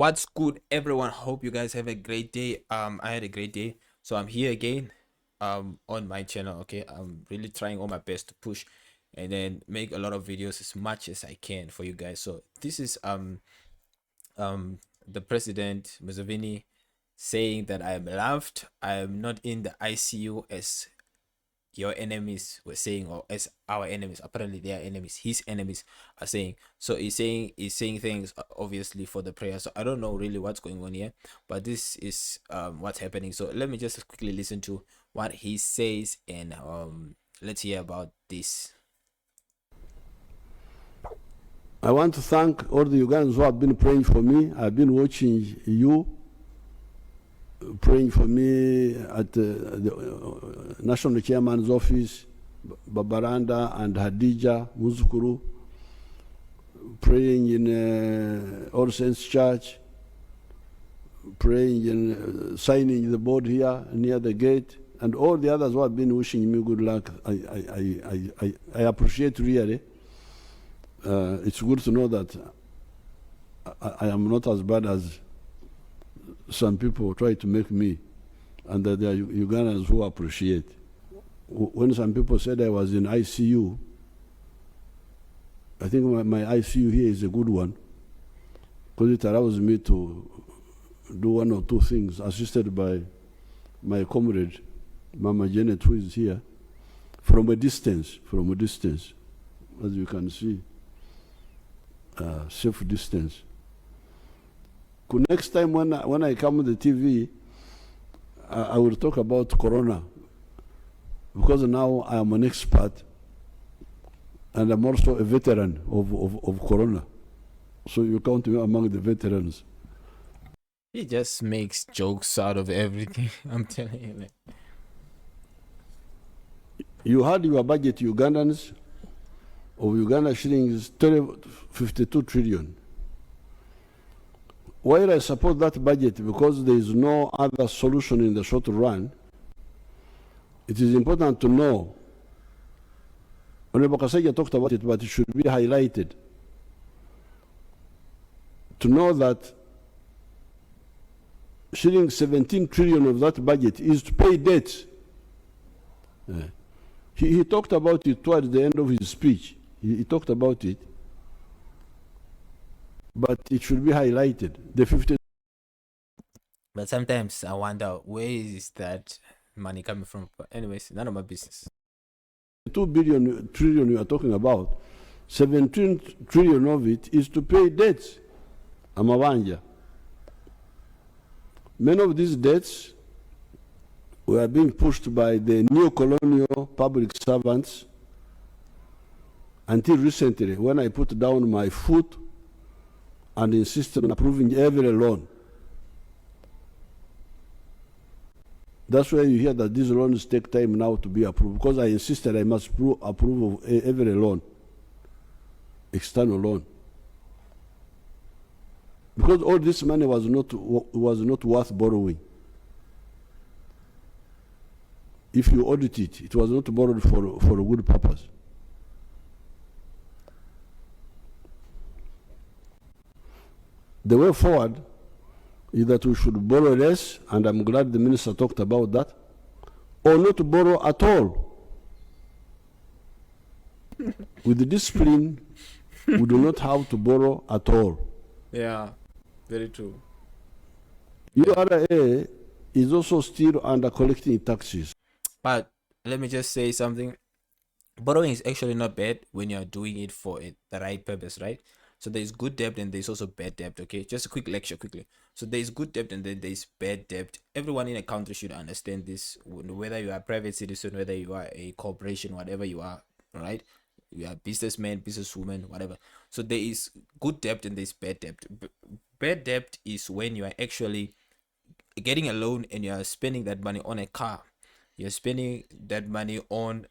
What's good, everyone? Hope you guys have a great day. I had a great day, so I'm here again, on my channel. Okay, I'm really trying all my best to push, and then make a lot of videos as much as I can for you guys. So this is the president Museveni saying that I am loved. I am not in the ICU as your enemies were saying, or as our enemies, apparently they are enemies, his enemies are saying. So he's saying things, obviously, for the prayer. So I don't know really what's going on here, but this is what's happening. So let me just quickly listen to what he says, and let's hear about this. I want to thank all the Ugandans who have been praying for me. I've been watching you praying for me at the National Chairman's office, Babaranda and Hadija Muzukuru, praying in All Saints Church, praying in signing the board here near the gate, and all the others who have been wishing me good luck. I appreciate really. It's good to know that I am not as bad as some people try to make me, and that there are Ugandans who appreciate. When some people said I was in ICU, I think my ICU here is a good one, because it allows me to do one or two things, assisted by my comrade, Mama Janet, who is here, from a distance, as you can see, safe distance. Next time when I come on the TV, I will talk about Corona, because now I am an expert, and I'm also a veteran of Corona. So you count me among the veterans. He just makes jokes out of everything. I'm telling you. You had your budget, Ugandans, of Uganda shillings 52 trillion. While I support that budget because there is no other solution in the short run, it is important to know. Honorable Kasaja talked about it, but it should be highlighted. To know that shilling 17 trillion of that budget is to pay debts. He talked about it towards the end of his speech. He talked about it, but it should be highlighted. The 50. But sometimes I wonder, where is that money coming from? But anyways, none of my business. 2 trillion you are talking about, 17 trillion of it is to pay debts. Amawanja. Many of these debts were being pushed by the neo-colonial public servants until recently, when I put down my foot and insisted on approving every loan. That's why you hear that these loans take time now to be approved, because I insisted I must approve of every loan, external loan. Because all this money was not worth borrowing. If you audit it, it was not borrowed for a good purpose. The way forward is that we should borrow less, and I'm glad the minister talked about that, or not to borrow at all. With the discipline, we do not have to borrow at all. Yeah, very true. URA is also still under collecting taxes. But let me just say something. Borrowing is actually not bad when you're doing it for the right purpose, right? So there's good debt and there's also bad debt. Okay, just a quick lecture quickly. So there's good debt and then there's bad debt. Everyone in a country should understand this, whether you are a private citizen, whether you are a corporation, whatever you are, right? You are businessman, businesswoman, whatever. So there is good debt and there's bad debt. Bad debt is when you are actually getting a loan and you are spending that money on a car. You're spending that money on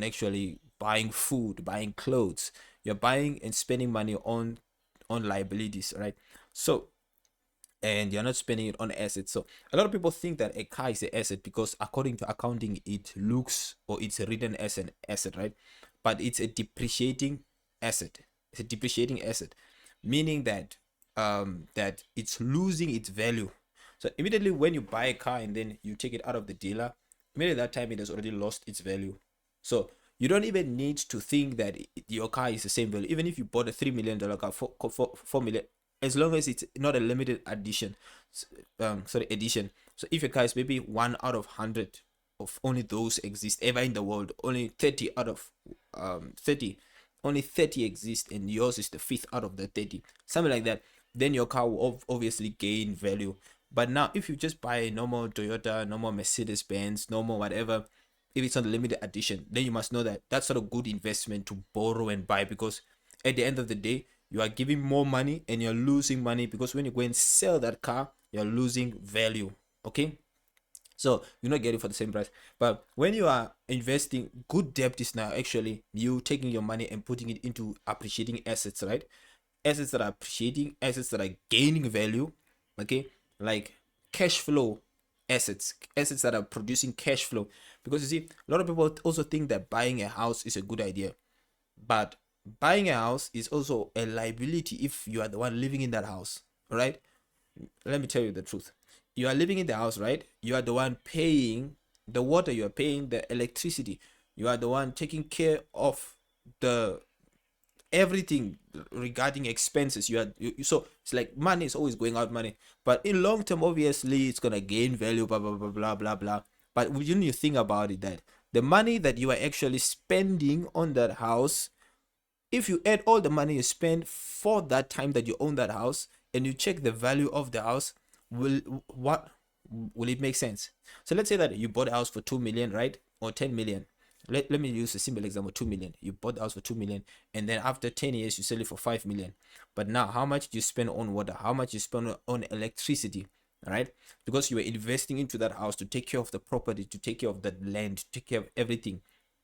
actually buying food, buying clothes. You're buying and spending money on liabilities, right? So, and you're not spending it on assets. So a lot of people think that a car is an asset because according to accounting it looks, or it's written as an asset, right? But it's a depreciating asset. It's a depreciating asset, meaning that that it's losing its value. So immediately when you buy a car and then you take it out of the dealer, immediately that time it has already lost its value. So you don't even need to think that your car is the same value. Even if you bought a $3 million car for 4 million, as long as it's not a limited edition, edition. So if your car is maybe 1 out of 100 of only those exist ever in the world, only 30 out of 30, only 30 exist, and yours is the fifth out of the 30, something like that, then your car will obviously gain value. But now if you just buy a normal Toyota, normal Mercedes Benz, normal whatever, if it's not a limited edition, then you must know that that's not a good investment to borrow and buy, because at the end of the day you are giving more money and you're losing money, because when you go and sell that car you're losing value. Okay, so you're not getting for the same price. But when you are investing, good debt is now actually you taking your money and putting it into appreciating assets, right? Assets that are appreciating, assets that are gaining value. Okay, like cash flow assets, assets that are producing cash flow. Because you see, a lot of people also think that buying a house is a good idea, but buying a house is also a liability if you are the one living in that house, right? Let me tell you the truth. You are living in the house, right? You are the one paying the water, you are paying the electricity, you are the one taking care of the everything regarding expenses. So it's like money is always going out money, but in long term obviously it's gonna gain value, blah blah blah blah blah blah. But when you think about it, that the money that you are actually spending on that house, if you add all the money you spend for that time that you own that house and you check the value of the house, what will it make sense? So let's say that you bought a house for 2 million, right? Or 10 million. Let me use a simple example. 2 million, you bought the house for 2 million, and then after 10 years you sell it for 5 million. But now how much do you spend on water? How much you spend on electricity? All right, because you were investing into that house to take care of the property, to take care of the land, to take care of everything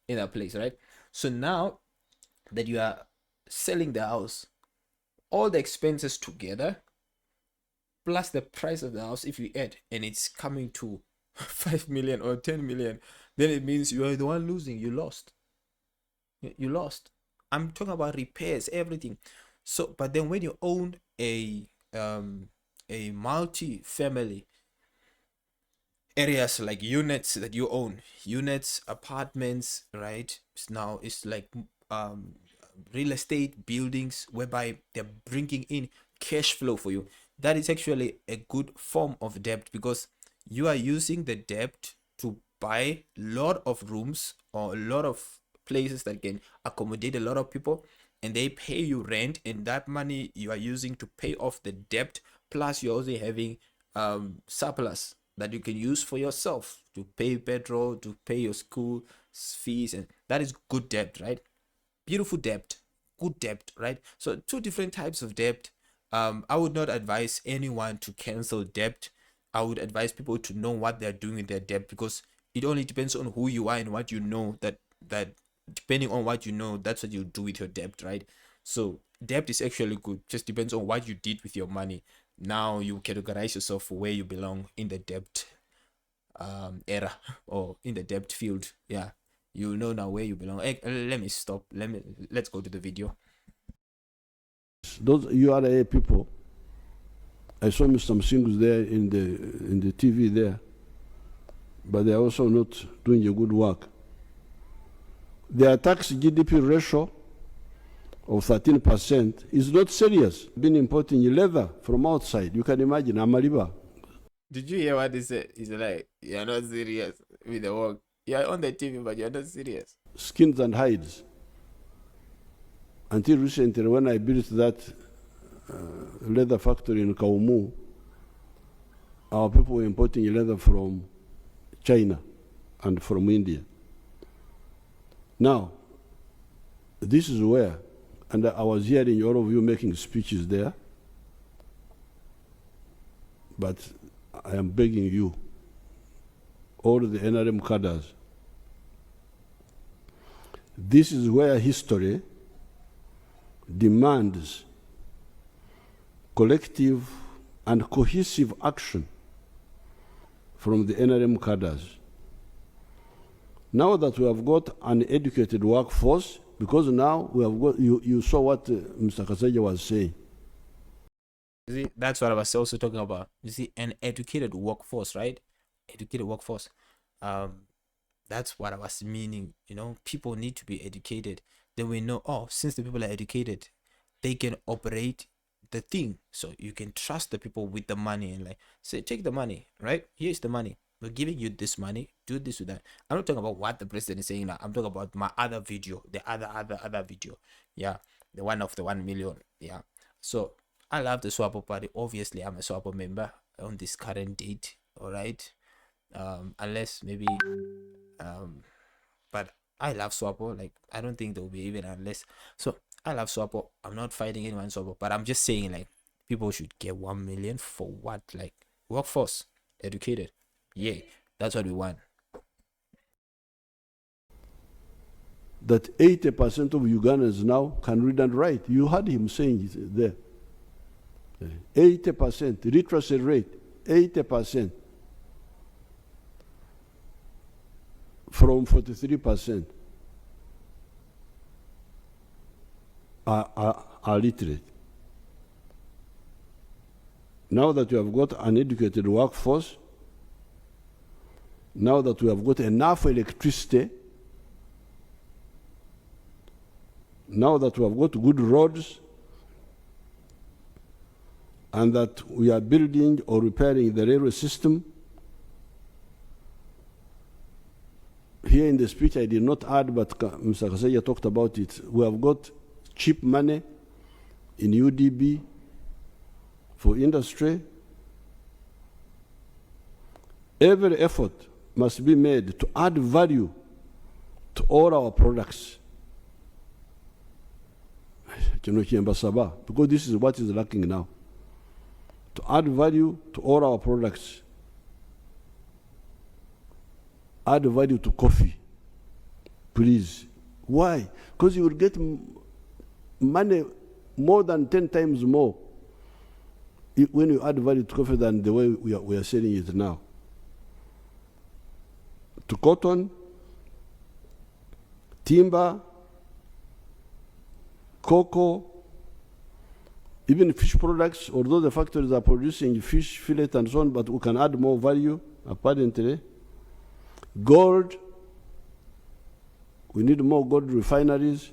in that place, right? So now that you are selling the house, all the expenses together plus the price of the house, if you add, and it's coming to 5 million or 10 million, then it means you are the one losing. You lost. You lost. I'm talking about repairs, everything. So but then when you own a multi-family areas, like units that you own, units, apartments, right? Now it's like um real estate buildings whereby they're bringing in cash flow for you. That is actually a good form of debt, because you are using the debt to buy a lot of rooms or a lot of places that can accommodate a lot of people, and they pay you rent, and that money you are using to pay off the debt, plus you're also having surplus that you can use for yourself to pay petrol, to pay your school fees, and that is good debt, right? Beautiful debt, good debt, right? So two different types of debt. I would not advise anyone to cancel debt. I would advise people to know what they're doing with their debt, because it only depends on who you are and what you know. That depending on what you know, that's what you do with your debt, right? So debt is actually good, just depends on what you did with your money. Now you categorize yourself for where you belong in the debt era or in the debt field. Yeah, you know now where you belong. Let me stop. Let's go to the video. Those URA people, I saw Mr. Msingus there in the TV there, but they're also not doing a good work. Their tax GDP ratio of 13% is not serious. Been importing leather from outside. You can imagine, Amaliba. Did you hear what he said? He's like, you're not serious with the work. You're on the TV, but you're not serious. Skins and hides. Until recently, when I built that leather factory in Kaumu, our people were importing leather from China and from India. Now, this is where, and I was hearing all of you making speeches there, but I am begging you, all the NRM cadres, this is where history demands collective and cohesive action from the NRM cadres. Now that we have got an educated workforce, because now we have got, you saw what Mr. Kasaja was saying. You see, that's what I was also talking about. You see, an educated workforce, right? Educated workforce. Um, that's what I was meaning. You know, people need to be educated. Then we know, oh, since the people are educated, they can operate the thing. So you can trust the people with the money and like say, take the money, right? Here's the money. We're giving you this money. Do this with that. I'm not talking about what the president is saying now. I'm talking about my other video, the other video. Yeah, the one of the 1 million. Yeah. So I love the Swapo party. Obviously, I'm a Swapo member on this current date. All right. Unless maybe um but I love Swapo. Like I don't think there will be even unless. So I love Swapo. I'm not fighting anyone Swapo, but I'm just saying like people should get 1 million for what? Like workforce, educated. Yeah, that's what we want. That 80% of Ugandans now can read and write. You heard him saying it there. 80% literacy rate, 80% from 43% are literate. Now that you have got an educated workforce, now that we have got enough electricity, now that we have got good roads, and that we are building or repairing the railway system. Here in the speech I did not add, but Mr. Kaseja talked about it. We have got cheap money in UDB for industry. Every effort must be made to add value to all our products. Because this is what is lacking now. To add value to all our products. Add value to coffee, please. Why? Because you will get money more than 10 times more when you add value to coffee than the way we are selling it now. To cotton, timber, cocoa, even fish products, although the factories are producing fish, fillet and so on, but we can add more value, apparently. Gold, we need more gold refineries.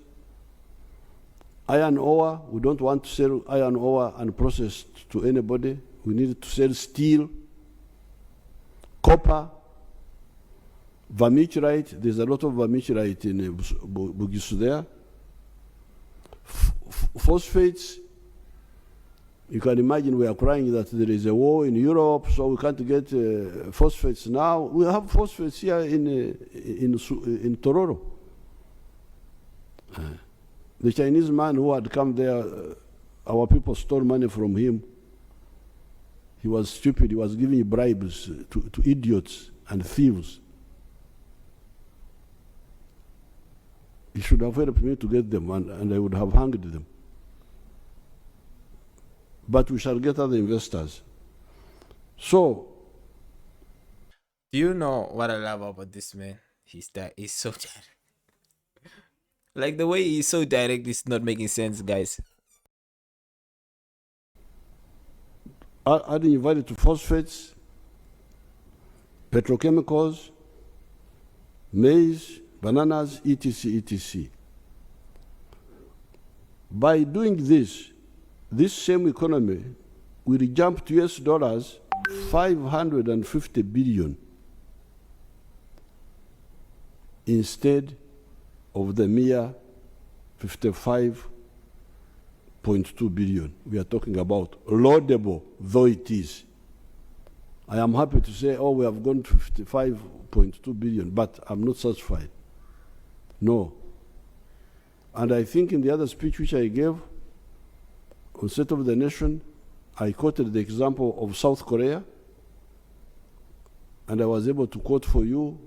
Iron ore, we don't want to sell iron ore unprocessed to anybody. We need to sell steel, copper, vermiculite. There's a lot of vermiculite in Bugisu there. Phosphates, you can imagine we are crying that there is a war in Europe, so we can't get phosphates now. We have phosphates here in Tororo. The Chinese man who had come there, our people stole money from him. He was stupid. He was giving bribes to idiots and thieves. He should have helped me to get them, and I would have hanged them. But we shall get other investors. So, Do you know what I love about this man? He's so direct. Like the way he's so direct is not making sense, guys. adding value to phosphates, petrochemicals, maize, bananas, etc., etc. By doing this same economy will jump to US dollars 550 billion instead of the mere 55.2 billion we are talking about, laudable though it is. I am happy to say, oh, we have gone to 55.2 billion, but I'm not satisfied. No. And I think in the other speech which I gave on State of the Nation, I quoted the example of South Korea, and I was able to quote for you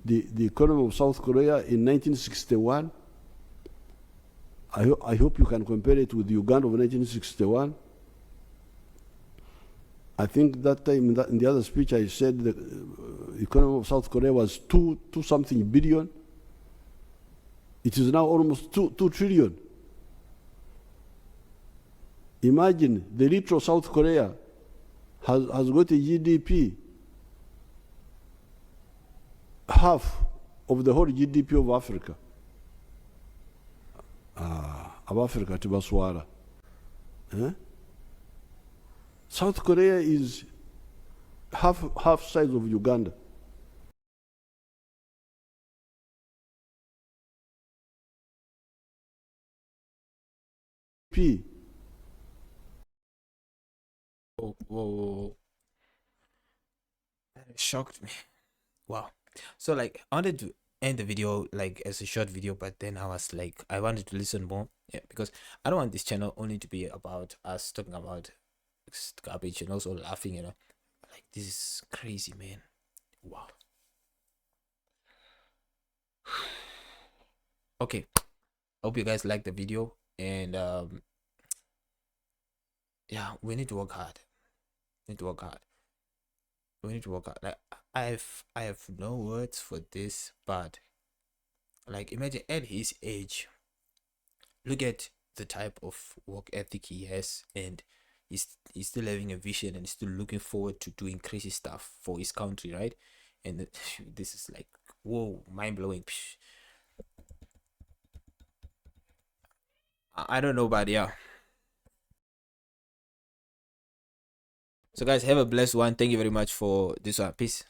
the economy of South Korea in 1961. I hope you can compare it with Uganda of 1961. I think that time in the other speech I said the economy of South Korea was two something billion. It is now almost 2 trillion. Imagine the little South Korea has got a GDP half of the whole GDP of Africa. Of Africa tibaswara. Eh? South Korea is half size of Uganda. P. Whoa, whoa, whoa. That shocked me. Wow. So like I wanted to end the video like as a short video, but then I was like I wanted to listen more. Yeah, because I don't want this channel only to be about us talking about garbage and also laughing, you know. Like this is crazy, man. Wow. Okay. Hope you guys like the video, and yeah, we need to work hard. We need to work hard. We need to work hard. Like I have no words for this, but like imagine at his age, look at the type of work ethic he has, and he's still having a vision and still looking forward to doing crazy stuff for his country, right? And this is like whoa, mind blowing. I don't know, but yeah. So guys, have a blessed one. Thank you very much for this one. Peace.